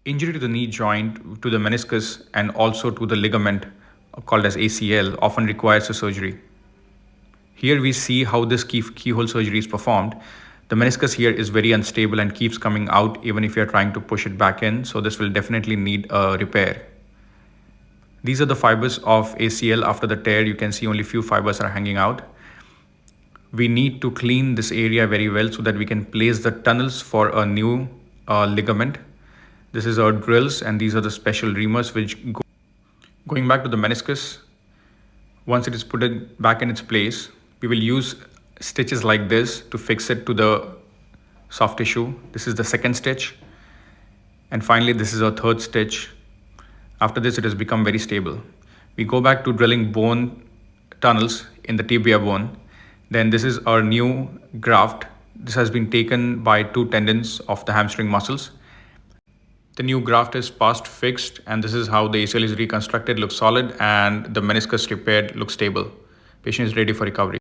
Injury to the knee joint, to the meniscus, and also to the ligament called as ACL often requires a surgery. Here we see how this keyhole surgery is performed. The meniscus here is very unstable and keeps coming out even if you're trying to push it back in, so this will definitely need a repair. These are the fibers of ACL after the tear. You can see only few fibers are hanging out. We need to clean this area very well so that we can place the tunnels for a new ligament. This is our drills and these are the special reamers which go. Going back to the meniscus, once it is put back in its place, we will use stitches like this to fix it to the soft tissue. This is the second stitch. And finally, this is our third stitch. After this, it has become very stable. We go back to drilling bone tunnels in the tibia bone. Then this is our new graft. This has been taken by two tendons of the hamstring muscles. The new graft is past fixed, and this is how the ACL is reconstructed, looks solid, and the meniscus repaired, looks stable. Patient is ready for recovery.